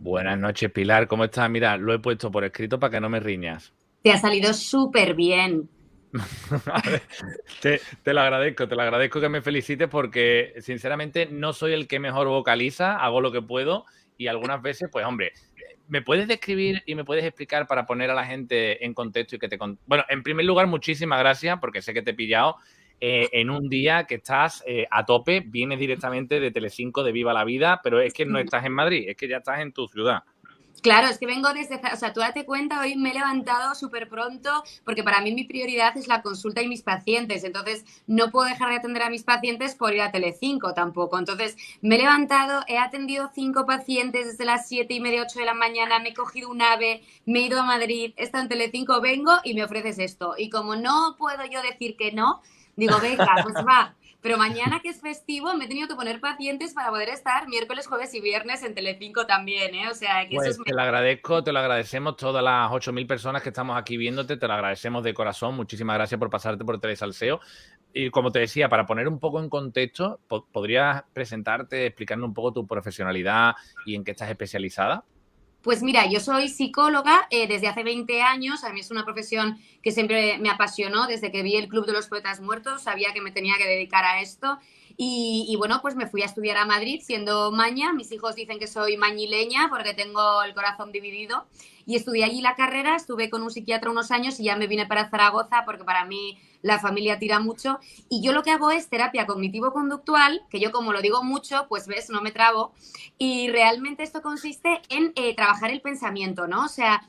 Buenas noches, Pilar. ¿Cómo estás? Mira, lo he puesto por escrito para que no me riñas. Te ha salido súper bien. A ver, te lo agradezco que me felicites porque, sinceramente, no soy el que mejor vocaliza, hago lo que puedo y algunas veces, pues, hombre, ¿me puedes describir y me puedes explicar para poner a la gente en contexto y que te... Bueno, en primer lugar, muchísimas gracias porque sé que te he pillado en un día que estás a tope, vienes directamente de Telecinco, de Viva la Vida, pero es que no estás en Madrid, es que ya estás en tu ciudad. Claro, es que vengo desde, o sea, tú date cuenta, hoy me he levantado súper pronto porque para mí mi prioridad es la consulta y mis pacientes, entonces no puedo dejar de atender a mis pacientes por ir a Telecinco tampoco. Entonces me he levantado, he atendido 5 pacientes desde las 7:30, 8 de la mañana, me he cogido un AVE, me he ido a Madrid, he estado en Telecinco, vengo y me ofreces esto. Y como no puedo yo decir que no, digo, venga, pues va. Pero mañana, que es festivo, me he tenido que poner pacientes para poder estar miércoles, jueves y viernes en Telecinco también, ¿eh? O sea, que eso es... Pues te lo agradezco, te lo agradecemos todas las 8.000 personas que estamos aquí viéndote, te lo agradecemos de corazón, muchísimas gracias por pasarte por Telesalseo. Y como te decía, para poner un poco en contexto, ¿podrías presentarte, explicarnos un poco tu profesionalidad y en qué estás especializada? Pues mira, yo soy psicóloga desde hace 20 años. A mí es una profesión que siempre me apasionó. Desde que vi el Club de los Poetas Muertos, sabía que me tenía que dedicar a esto. Y bueno, pues me fui a estudiar a Madrid siendo maña. Mis hijos dicen que soy mañileña porque tengo el corazón dividido. Y estudié allí la carrera, estuve con un psiquiatra unos años y ya me vine para Zaragoza porque para mí la familia tira mucho. Y yo lo que hago es terapia cognitivo-conductual, que yo como lo digo mucho, pues ves, no me trabo. Y realmente esto consiste en trabajar el pensamiento, ¿no? O sea,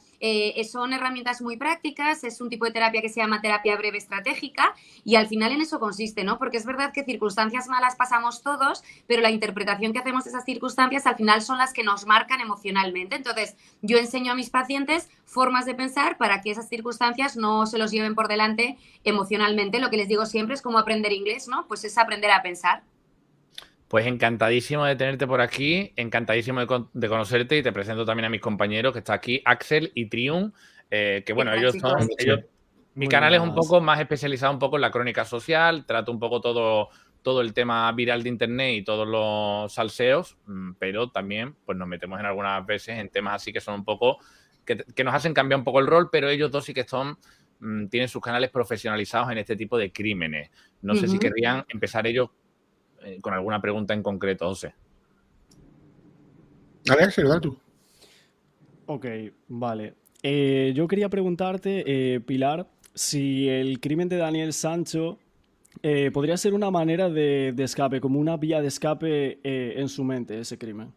son herramientas muy prácticas, es un tipo de terapia que se llama terapia breve estratégica y al final en eso consiste, ¿no? Porque es verdad que circunstancias malas pasamos todos, pero la interpretación que hacemos de esas circunstancias al final son las que nos marcan emocionalmente. Entonces, yo enseño a mis pacientes formas de pensar para que esas circunstancias no se los lleven por delante emocionalmente. Lo que les digo siempre es como aprender inglés, ¿no? Pues es aprender a pensar. Pues encantadísimo de tenerte por aquí, encantadísimo de conocerte y te presento también a mis compañeros que está aquí, Axel y Triun, que ¿Qué bueno, tal, ellos son, chicos? mi Muy canal es un buenas. poco más especializado un poco en la crónica social, trato un poco todo el tema viral de internet y todos los salseos, pero también pues nos metemos en algunas veces en temas así que son un poco, que nos hacen cambiar un poco el rol, pero ellos dos sí que son, tienen sus canales profesionalizados en este tipo de crímenes. No Uh sé si -huh. querrían empezar ellos con alguna pregunta en concreto, José. Dale, Axel, dale tú. Ok, vale. Yo quería preguntarte, Pilar, si el crimen de Daniel Sancho podría ser una manera de escape, como una vía de escape en su mente, ese crimen.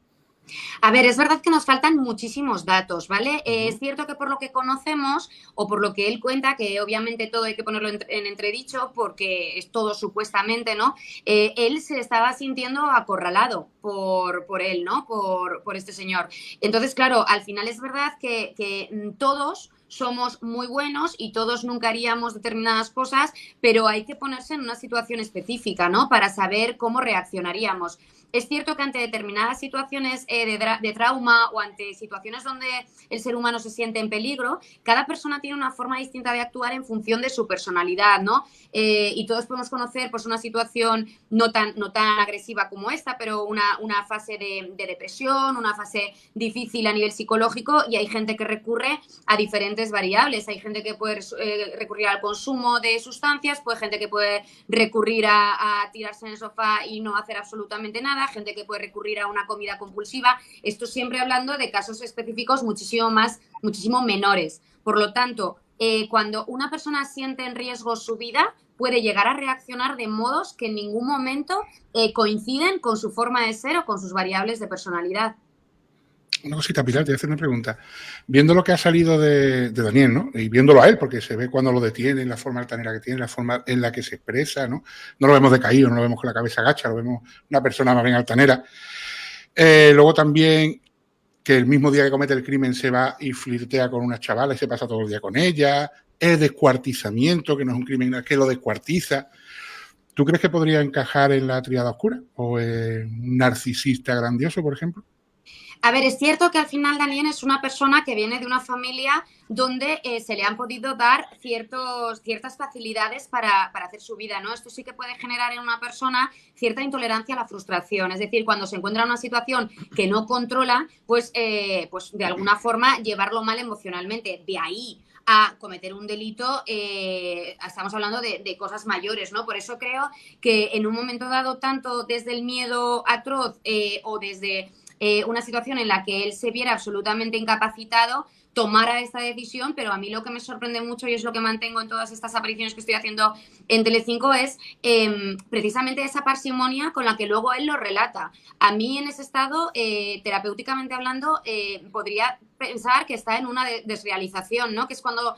A ver, es verdad que nos faltan muchísimos datos, ¿vale? Es Ujú. cierto que por lo que conocemos o por lo que él cuenta, que obviamente todo hay que ponerlo en entredicho porque es todo supuestamente, ¿no? Él se estaba sintiendo acorralado por él, ¿no? Por este señor. Entonces, claro, al final es verdad que todos somos muy buenos y todos nunca haríamos determinadas cosas, pero hay que ponerse en una situación específica, ¿no? Para saber cómo reaccionaríamos. Es cierto que ante determinadas situaciones de trauma o ante situaciones donde el ser humano se siente en peligro, cada persona tiene una forma distinta de actuar en función de su personalidad, ¿no? Y todos podemos conocer pues, una situación no tan agresiva como esta, pero una fase de depresión, una fase difícil a nivel psicológico y hay gente que recurre a diferentes variables. Hay gente que puede recurrir al consumo de sustancias, pues gente que puede recurrir a tirarse en el sofá y no hacer absolutamente nada, gente que puede recurrir a una comida compulsiva. Esto siempre hablando de casos específicos muchísimo menores. Por lo tanto, cuando una persona siente en riesgo su vida, puede llegar a reaccionar de modos que en ningún momento coinciden con su forma de ser o con sus variables de personalidad. Una cosita, Pilar, te voy a hacer una pregunta. Viendo lo que ha salido de Daniel, ¿no? Y viéndolo a él, porque se ve cuando lo detienen, la forma altanera que tiene, la forma en la que se expresa, ¿no? No lo vemos decaído, no lo vemos con la cabeza agacha, lo vemos una persona más bien altanera. Luego también que el mismo día que comete el crimen se va y flirtea con una chavala y se pasa todo el día con ella. El descuartizamiento, que no es un crimen, es que lo descuartiza. ¿Tú crees que podría encajar en la tríada oscura? ¿O un narcisista grandioso, por ejemplo? A ver, es cierto que al final Daniel es una persona que viene de una familia donde se le han podido dar ciertas facilidades para hacer su vida, ¿no? Esto sí que puede generar en una persona cierta intolerancia a la frustración. Es decir, cuando se encuentra en una situación que no controla, pues de alguna forma llevarlo mal emocionalmente. De ahí a cometer un delito, estamos hablando de cosas mayores, ¿no? Por eso creo que en un momento dado, tanto desde el miedo atroz o desde una situación en la que él se viera absolutamente incapacitado, tomara esta decisión, pero a mí lo que me sorprende mucho y es lo que mantengo en todas estas apariciones que estoy haciendo en Telecinco es precisamente esa parsimonia con la que luego él lo relata. A mí en ese estado, terapéuticamente hablando, podría pensar que está en una desrealización, ¿no? Que es cuando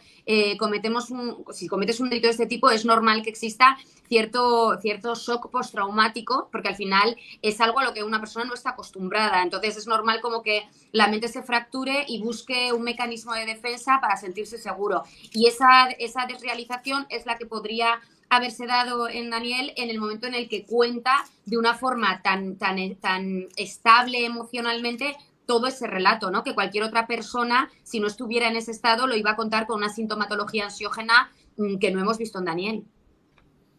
si cometes un delito de este tipo, es normal que exista cierto shock postraumático, porque al final es algo a lo que una persona no está acostumbrada. Entonces es normal como que la mente se fracture y busque un mecanismo de defensa para sentirse seguro. Y esa desrealización es la que podría haberse dado en Daniel en el momento en el que cuenta de una forma tan estable emocionalmente todo ese relato, ¿no? Que cualquier otra persona, si no estuviera en ese estado, lo iba a contar con una sintomatología ansiógena que no hemos visto en Daniel.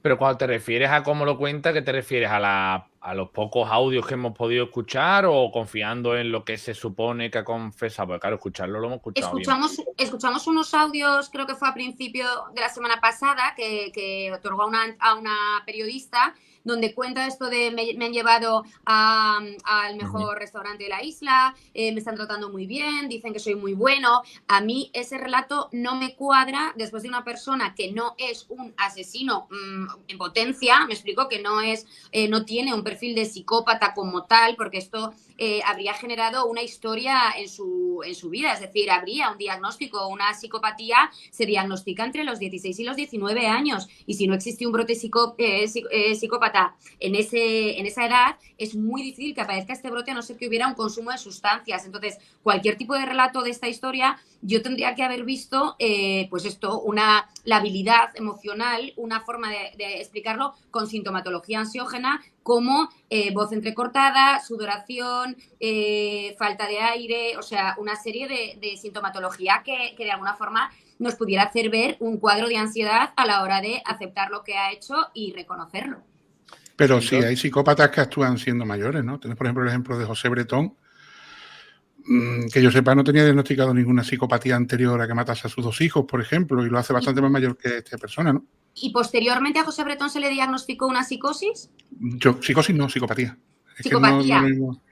Pero cuando te refieres a cómo lo cuenta, ¿qué te refieres? ¿A los pocos audios que hemos podido escuchar o confiando en lo que se supone que ha confesado? Porque claro, escucharlo lo hemos escuchado bien. Escuchamos unos audios, creo que fue a principio de la semana pasada, que otorgó a una periodista, donde cuenta esto de me han llevado al mejor restaurante de la isla, me están tratando muy bien, dicen que soy muy bueno. A mí ese relato no me cuadra después de una persona que no es un asesino en potencia, me explico, que no tiene un perfil de psicópata como tal, porque esto habría generado una historia en su vida, es decir, habría un diagnóstico, una psicopatía se diagnostica entre los 16 y los 19 años, y si no existe un brote psicópata en esa edad, es muy difícil que aparezca este brote a no ser que hubiera un consumo de sustancias. Entonces, cualquier tipo de relato de esta historia, yo tendría que haber visto, la habilidad emocional, una forma de explicarlo con sintomatología ansiógena, como voz entrecortada, sudoración, falta de aire, o sea, una serie de sintomatología que de alguna forma nos pudiera hacer ver un cuadro de ansiedad a la hora de aceptar lo que ha hecho y reconocerlo. Pero sí, hay psicópatas que actúan siendo mayores, ¿no? Tienes, por ejemplo, el ejemplo de José Bretón, que yo sepa no tenía diagnosticado ninguna psicopatía anterior a que matase a sus 2 hijos, por ejemplo, y lo hace bastante más mayor que esta persona, ¿no? ¿Y posteriormente a José Bretón se le diagnosticó una psicosis? Psicosis no, psicopatía. Es psicopatía. Que no es lo mismo,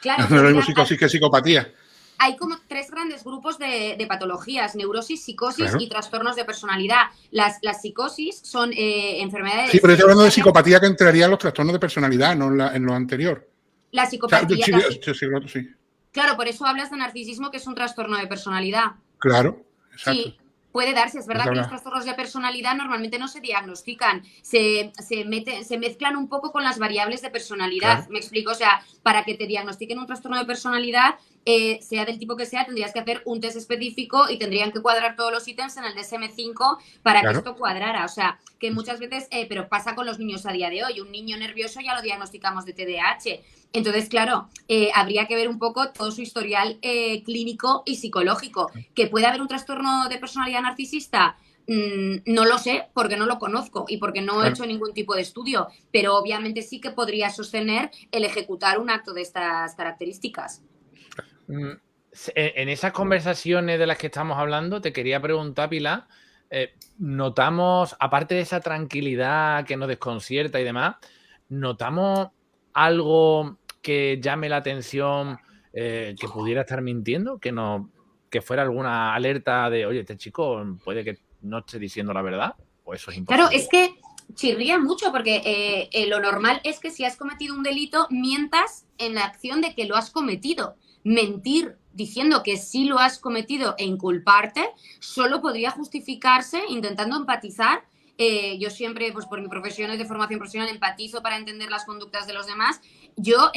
Claro, no es lo mismo psicosis que psicopatía. Hay como 3 grandes grupos de patologías: neurosis, psicosis, claro, y trastornos de personalidad. Las psicosis son enfermedades... Sí, pero estoy hablando de psicopatía que entraría en los trastornos de personalidad, no en lo anterior. La psicopatía... Sí. Claro, por eso hablas de narcisismo, que es un trastorno de personalidad. Claro, exacto. Sí, puede darse. Es verdad que los trastornos de personalidad normalmente no se diagnostican, se mezclan un poco con las variables de personalidad. Claro. Me explico, o sea, para que te diagnostiquen un trastorno de personalidad, sea del tipo que sea, tendrías que hacer un test específico y tendrían que cuadrar todos los ítems en el DSM-5 para que esto cuadrara. O sea, que muchas veces, pero pasa con los niños a día de hoy. Un niño nervioso ya lo diagnosticamos de TDAH. Entonces, claro, habría que ver un poco todo su historial clínico y psicológico. ¿Que puede haber un trastorno de personalidad narcisista? No lo sé, porque no lo conozco y porque no he hecho ningún tipo de estudio, pero obviamente sí que podría sostener el ejecutar un acto de estas características. En esas conversaciones de las que estamos hablando, te quería preguntar, Pilar, notamos, aparte de esa tranquilidad que nos desconcierta y demás, ¿notamos algo que llame la atención, que pudiera estar mintiendo? Que fuera alguna alerta de, oye, este chico puede que no esté diciendo la verdad, o eso es imposible. Claro, es que chirría mucho, porque lo normal es que si has cometido un delito, mientas en la acción de que lo has cometido. Mentir diciendo que sí lo has cometido e inculparte solo podría justificarse intentando empatizar. Yo siempre, pues por mi profesión de formación profesional, empatizo para entender las conductas de los demás. Yo,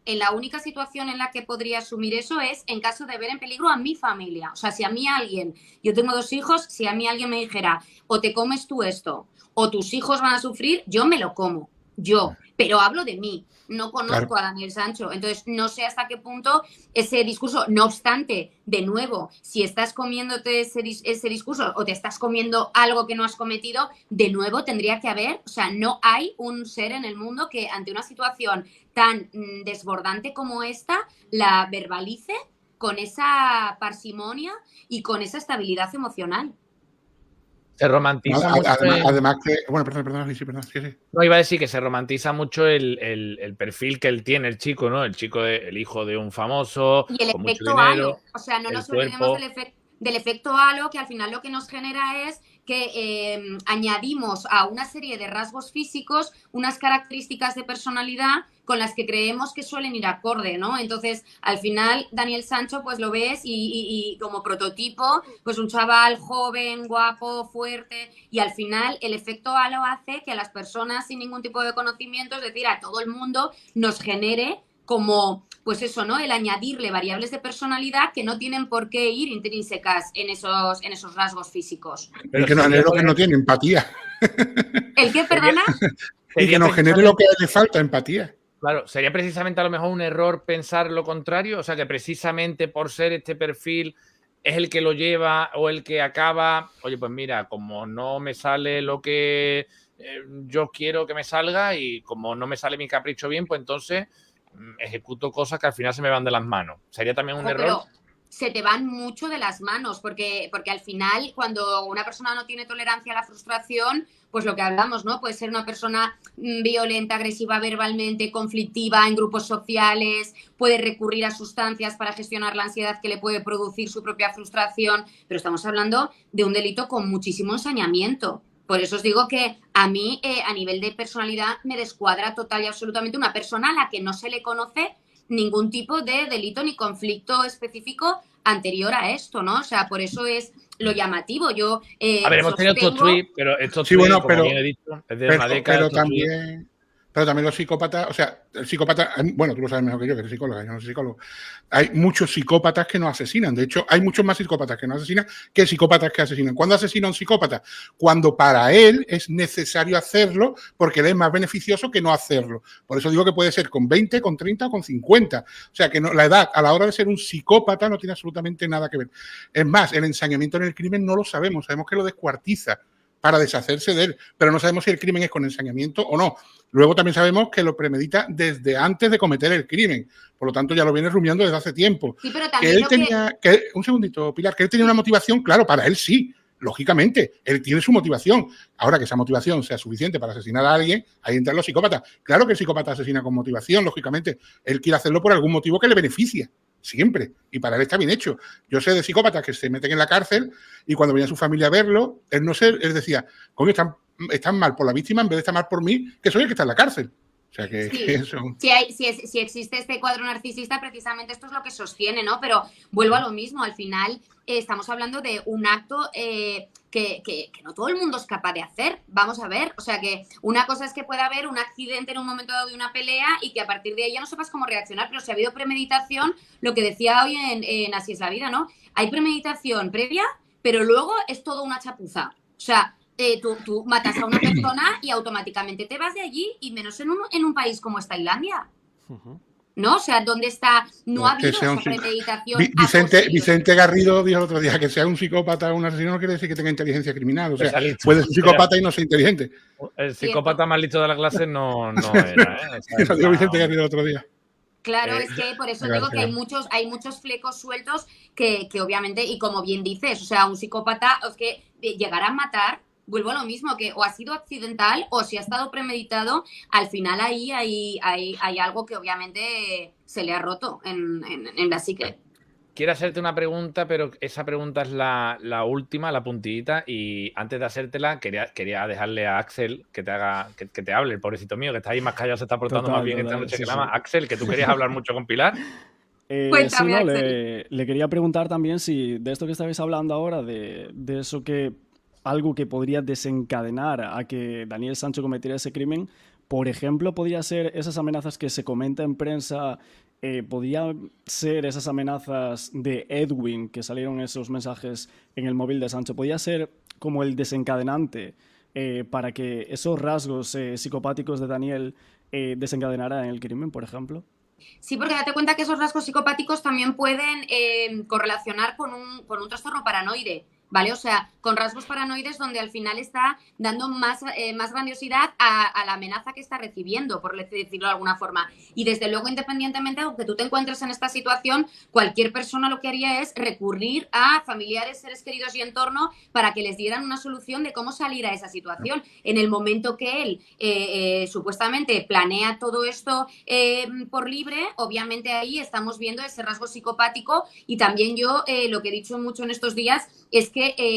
en la única situación en la que podría asumir eso es en caso de ver en peligro a mi familia. O sea, si a mí alguien, yo tengo 2 hijos, si a mí alguien me dijera, o te comes tú esto, o tus hijos van a sufrir, yo me lo como. yo, pero hablo de mí, no conozco Claro. a Daniel Sancho, entonces no sé hasta qué punto ese discurso, no obstante, de nuevo, si estás comiéndote ese discurso o te estás comiendo algo que no has cometido, de nuevo tendría que haber, o sea, no hay un ser en el mundo que ante una situación tan desbordante como esta, la verbalice con esa parsimonia y con esa estabilidad emocional. Se romantiza mucho. Además que. Bueno, perdón, sí. No, iba a decir que se romantiza mucho el perfil que él tiene, el chico, ¿no? El chico, el hijo de un famoso, Y el con mucho efecto dinero, halo, o sea, no el nos olvidemos cuerpo. del efecto halo, que al final lo que nos genera es que añadimos a una serie de rasgos físicos unas características de personalidad con las que creemos que suelen ir acorde, ¿no? Entonces, al final, Daniel Sancho, pues lo ves y como prototipo, pues un chaval joven, guapo, fuerte, y al final el efecto halo hace que a las personas sin ningún tipo de conocimiento, es decir, a todo el mundo, nos genere como, pues eso, ¿no? El añadirle variables de personalidad que no tienen por qué ir intrínsecas en esos rasgos físicos. Y que nos genere lo que no tiene, empatía. ¿El qué, perdona? Y que nos genere lo que le falta, empatía. Claro, sería precisamente a lo mejor un error pensar lo contrario, o sea, que precisamente por ser este perfil es el que lo lleva o el que acaba, oye, pues mira, como no me sale lo que yo quiero que me salga y como no me sale mi capricho bien, pues entonces ejecuto cosas que al final se me van de las manos. ¿Sería también un error? Pero se te van mucho de las manos, porque al final, cuando una persona no tiene tolerancia a la frustración, pues lo que hablamos, ¿no? Puede ser una persona violenta, agresiva verbalmente, conflictiva en grupos sociales, puede recurrir a sustancias para gestionar la ansiedad que le puede producir su propia frustración, pero estamos hablando de un delito con muchísimo ensañamiento. Por eso os digo que a mí, a nivel de personalidad, me descuadra total y absolutamente una persona a la que no se le conoce ningún tipo de delito ni conflicto específico anterior a esto, ¿no? O sea, por eso es lo llamativo. Yo a ver, hemos tenido estos tweets, pero estos tweets, bueno, como bien he dicho, es de una década. Pero también los psicópatas, o sea, el psicópata, bueno, tú lo sabes mejor que yo, que eres psicóloga, yo no soy psicólogo. Hay muchos psicópatas que no asesinan. De hecho, hay muchos más psicópatas que no asesinan que psicópatas que asesinan. ¿Cuándo asesina un psicópata? Cuando para él es necesario hacerlo porque le es más beneficioso que no hacerlo. Por eso digo que puede ser con 20, con 30 o con 50. O sea, que no, la edad a la hora de ser un psicópata no tiene absolutamente nada que ver. Es más, el ensañamiento en el crimen no lo sabemos que lo descuartiza para deshacerse de él, pero no sabemos si el crimen es con ensañamiento o no. Luego también sabemos que lo premedita desde antes de cometer el crimen, por lo tanto ya lo viene rumiando desde hace tiempo. Sí, pero también un segundito, Pilar, que él tenía una motivación, claro, para él sí, lógicamente, él tiene su motivación. Ahora que esa motivación sea suficiente para asesinar a alguien, ahí entran los psicópatas. Claro que el psicópata asesina con motivación, lógicamente, él quiere hacerlo por algún motivo que le beneficia. Siempre. Y para él está bien hecho. Yo sé de psicópatas que se meten en la cárcel y cuando venía su familia a verlo, él decía, coño, están mal por la víctima en vez de estar mal por mí, que soy el que está en la cárcel. O sea que, sí, que eso... si existe este cuadro narcisista, precisamente esto es lo que sostiene, ¿no? Pero vuelvo a lo mismo, al final estamos hablando de un acto que no todo el mundo es capaz de hacer. Vamos a ver, o sea que una cosa es que pueda haber un accidente en un momento dado de una pelea y que a partir de ahí ya no sepas cómo reaccionar, pero si ha habido premeditación, lo que decía hoy en Así es la vida, ¿no? Hay premeditación previa, pero luego es todo una chapuza. O sea, tú matas a una persona y automáticamente te vas de allí, y menos en un país como es Tailandia. ¿No? O sea, ¿dónde está? No ha habido esa premeditación. Vicente Garrido dijo el otro día que sea un psicópata o un asesino no quiere decir que tenga inteligencia criminal. O sea, puede ser un psicópata y no ser inteligente. El psicópata más listo de la clase no era, ¿eh? Eso dijo Vicente Garrido el otro día. Claro, es que por eso digo que hay muchos flecos sueltos que obviamente, y como bien dices, o sea, un psicópata es que llegará a matar, vuelvo a lo mismo, que o ha sido accidental o si ha estado premeditado, al final ahí hay algo que obviamente se le ha roto en la psique. Quiero hacerte una pregunta, pero esa pregunta es la última, la puntillita, y antes de hacértela quería dejarle a Axel que te hable, el pobrecito mío, que está ahí más callado, se está portando más bien esta noche que la más. Axel, que tú querías hablar mucho con Pilar. Cuéntame, sí, no, Axel. le quería preguntar también si de esto que estabais hablando ahora, de eso que algo que podría desencadenar a que Daniel Sancho cometiera ese crimen, por ejemplo, podría ser esas amenazas que se comenta en prensa, podría ser esas amenazas de Edwin, que salieron esos mensajes en el móvil de Sancho, podría ser como el desencadenante para que esos rasgos psicopáticos de Daniel desencadenaran el crimen, por ejemplo? Sí, porque date cuenta que esos rasgos psicopáticos también pueden correlacionar con un trastorno paranoide, ¿vale? O sea, con rasgos paranoides donde al final está dando más grandiosidad a la amenaza que está recibiendo, por decirlo de alguna forma. Y desde luego, independientemente, aunque tú te encuentres en esta situación, cualquier persona lo que haría es recurrir a familiares, seres queridos y entorno para que les dieran una solución de cómo salir a esa situación. En el momento que él supuestamente planea todo esto por libre, obviamente ahí estamos viendo ese rasgo psicopático. Y también yo lo que he dicho mucho en estos días es que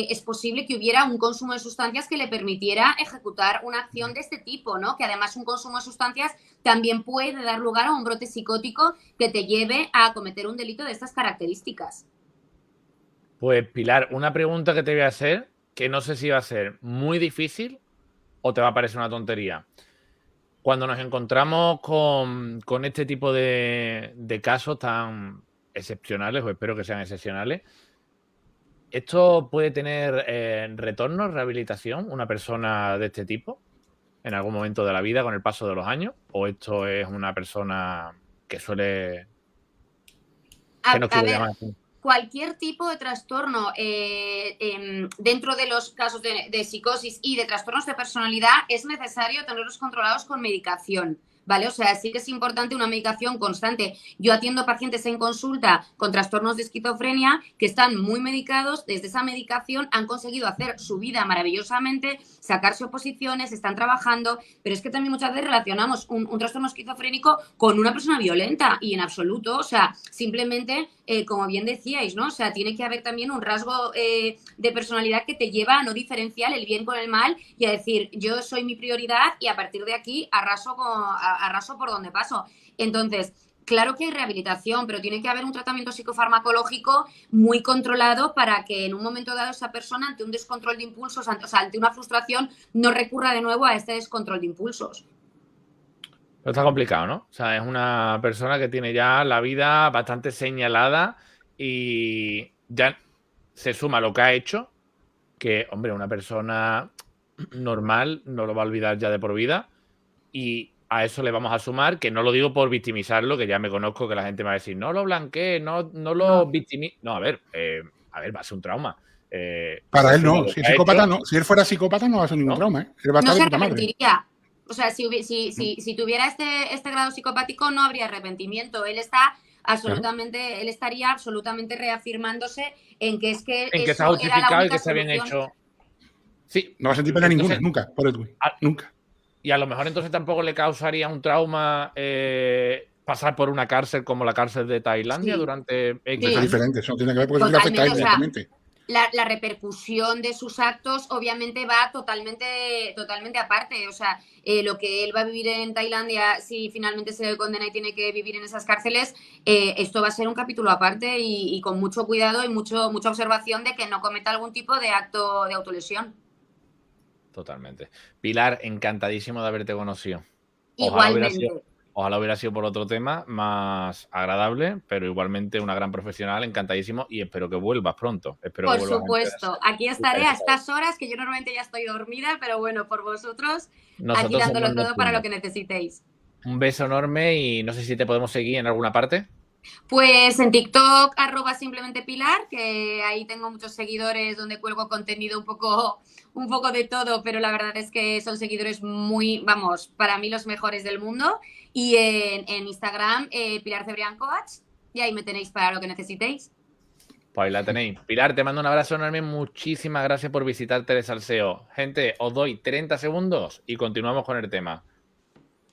es posible que hubiera un consumo de sustancias que le permitiera ejecutar una acción de este tipo, ¿no? Que además un consumo de sustancias también puede dar lugar a un brote psicótico que te lleve a cometer un delito de estas características. Pues Pilar, una pregunta que te voy a hacer, que no sé si va a ser muy difícil o te va a parecer una tontería. Cuando nos encontramos con este tipo de casos tan excepcionales, o espero que sean excepcionales, ¿esto puede tener retorno, rehabilitación, una persona de este tipo en algún momento de la vida con el paso de los años? ¿O esto es una persona que suele... que no A quiero ver, llamar así? cualquier tipo de trastorno dentro de los casos de psicosis y de trastornos de personalidad es necesario tenerlos controlados con medicación, ¿vale? O sea, sí que es importante una medicación constante. Yo atiendo pacientes en consulta con trastornos de esquizofrenia que están muy medicados, desde esa medicación han conseguido hacer su vida maravillosamente, sacarse oposiciones, están trabajando, pero es que también muchas veces relacionamos un trastorno esquizofrénico con una persona violenta y en absoluto, o sea, simplemente... como bien decíais, ¿no? O sea, tiene que haber también un rasgo de personalidad que te lleva a no diferenciar el bien con el mal y a decir, yo soy mi prioridad y a partir de aquí arraso por donde paso. Entonces, claro que hay rehabilitación, pero tiene que haber un tratamiento psicofarmacológico muy controlado para que en un momento dado esa persona, ante un descontrol de impulsos, o sea, ante una frustración, no recurra de nuevo a este descontrol de impulsos. Pero está complicado, ¿no? O sea, es una persona que tiene ya la vida bastante señalada y ya se suma lo que ha hecho, que, hombre, una persona normal no lo va a olvidar ya de por vida y a eso le vamos a sumar, que no lo digo por victimizarlo, que ya me conozco que la gente me va a decir, no lo blanquees, no lo victimices. No, a ver, va a ser un trauma. Para se él suma no, lo si que es ha psicópata hecho, no. Si él fuera psicópata no va a ser ningún ¿no? trauma, ¿eh? Él va a No estar de se puta madre. arrepentiría. O sea, si tuviera este grado psicopático no habría arrepentimiento. Él Claro. estaría absolutamente reafirmándose en que es que En que está eso era la justificado y única que se habían solución. hecho. Sí, No va a sentir pena ninguna, entonces, nunca, por Edwin. Nunca. y a lo mejor entonces tampoco le causaría un trauma pasar por una cárcel como la cárcel de Tailandia Sí, durante Eso X es sí, años. diferente, eso no tiene que ver porque eso sí le afecta a totalmente. él O sea, directamente. la repercusión de sus actos obviamente va totalmente aparte. O sea, lo que él va a vivir en Tailandia, si finalmente se le condena y tiene que vivir en esas cárceles, esto va a ser un capítulo aparte y con mucho cuidado y mucha observación de que no cometa algún tipo de acto de autolesión. Totalmente. Pilar, encantadísimo de haberte conocido. Igualmente. Ojalá hubiera sido por otro tema más agradable, pero igualmente una gran profesional, encantadísimo y espero que vuelvas pronto. Espero que Por vuelvas a supuesto, aquí estaré a interesar. estas horas, que yo normalmente ya estoy dormida, pero bueno, por vosotros, aquí Nosotros somos dándolo todo para lo nocturnos. que necesitéis. Un beso enorme y no sé si te podemos seguir en alguna parte. Pues en TikTok, @simplemente Pilar, que ahí tengo muchos seguidores donde cuelgo contenido un poco de todo, pero la verdad es que son seguidores muy, vamos, para mí los mejores del mundo. Y en Instagram, Pilar Cebrián Coach, y ahí me tenéis para lo que necesitéis. Pues ahí la tenéis. Pilar, te mando un abrazo enorme. Muchísimas gracias por visitar Telesalseo. Gente, os doy 30 segundos y continuamos con el tema.